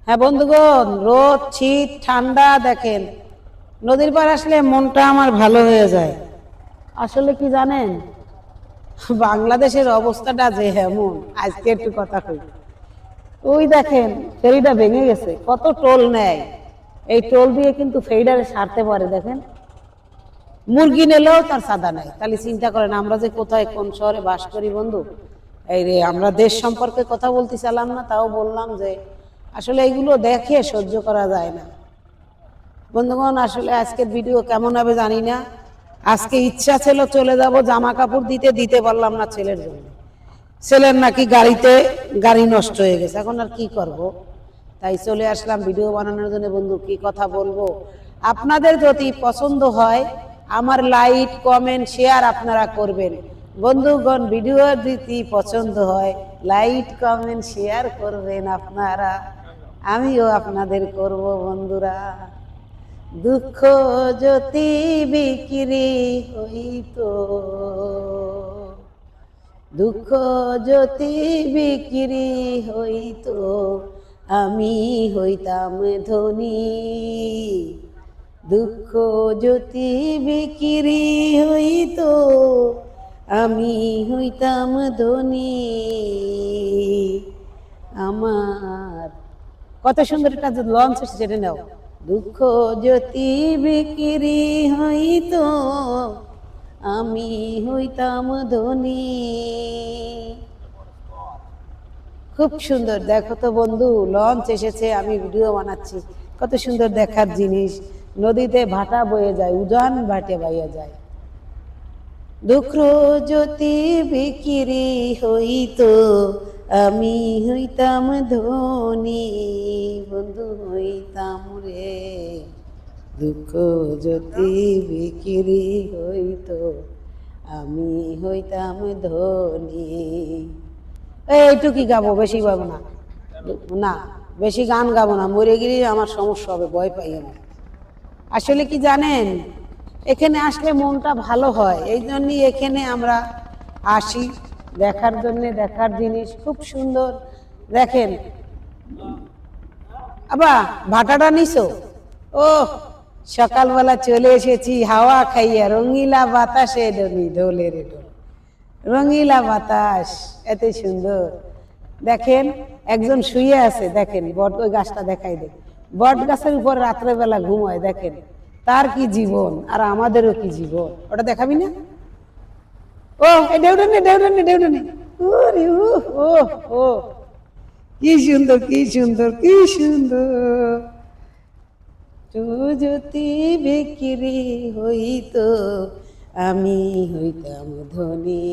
হ্যাঁ বন্ধুগণ, রোদ শীত ঠান্ডা দেখেন, নদীর পার আসলে মনটা আমার ভালো হয়ে যায়। আসলে কি জানেন, বাংলাদেশের অবস্থাটা যে এমন, আজকে একটু কথা কই। ওই দেখেন ফেরিটা ভেঙে গেছে, কত টোল নেয়। এই টোল দিয়ে কিন্তু ফেরিটারে সারতে পারে। দেখেন মুরগি নিলেও তার সাদা নেয়। তাহলে চিন্তা করেন আমরা যে কোথায় কোন শহরে বাস করি বন্ধু। এই রে আমরা দেশ সম্পর্কে কথা বলতে চালাম না, তাও বললাম যে আসলে এইগুলো দেখে সহ্য করা যায় না বন্ধুগণ। আসলে আজকের ভিডিও কেমন হবে জানি না। আজকে ইচ্ছা ছিল চলে যাব জামা কাপড় দিতে, দিতে পারলাম না ছেলের জন্য। ছেলের নাকি গাড়ি নষ্ট হয়ে গেছে, এখন আর কি করব, তাই চলে আসলাম ভিডিও বানানোর জন্য। বন্ধু কি কথা বলবো, আপনাদের যদি পছন্দ হয় আমার লাইক কমেন্ট শেয়ার আপনারা করবেন বন্ধুগণ। ভিডিও যদি পছন্দ হয় লাইক কমেন্ট শেয়ার করবেন আপনারা, আমিও আপনাদের করব বন্ধুরা। দুঃখ যদি বিক্রি হইতো, দুঃখ যদি বিক্রি হইতো, আমি হইতাম ধনী। দুঃখ যদি বিক্রি হইতো, আমি হইতাম ধনী। আমার কত সুন্দর একটা লঞ্চ সেটা নাও। দুঃখ যদি বিক্রি হইতো, আমি হইতাম ধনী। খুব সুন্দর, দেখো তো বন্ধু লঞ্চ এসেছে, আমি ভিডিও বানাচ্ছি। কত সুন্দর দেখার জিনিস, নদীতে ভাটা বয়ে যায়, উজান ভাটে বয়ে যায়। দুঃখ যদি বিক্রি হইতো, আমি হইতাম ধনী বন্ধু হইতাম রে। দুঃখ যদি বিক্রি হইতো, আমি হইতাম ধনী। এইটুকি গাবো, বেশি গাবো না। না বেশি গান গাবো না, মরে গেলে আমার সমস্যা হবে, ভয় পাই আমি। আসলে কি জানেন, এখানে আসলে মনটা ভালো হয়, এই জন্যই এখানে আমরা আসি দেখার জন্য। দেখার জিনিস খুব সুন্দর। দেখেন আবা ভাটাটা নিছো, ও সকালবেলা চলে এসেছি হাওয়া খাইয়া, রঙিলা বাতাসে ডলি ঢোলে রে ঢোল। রঙিলা বাতাস এত সুন্দর। দেখেন একজন শুয়ে আছে, দেখেন বট, ওই গাছটা দেখাই দে, বট গাছের উপর রাত্রেবেলা ঘুমায়। দেখেন তার কি জীবন, আর আমাদেরও কি জীবন, ওটা দেখাবি না? ও ডেউডানি ডেউডানি ডেউডানি, ও ও কি সুন্দর কি সুন্দর কি সুন্দর। তো যদি বিক্রি হইতো, আমি হইতাম ধনী।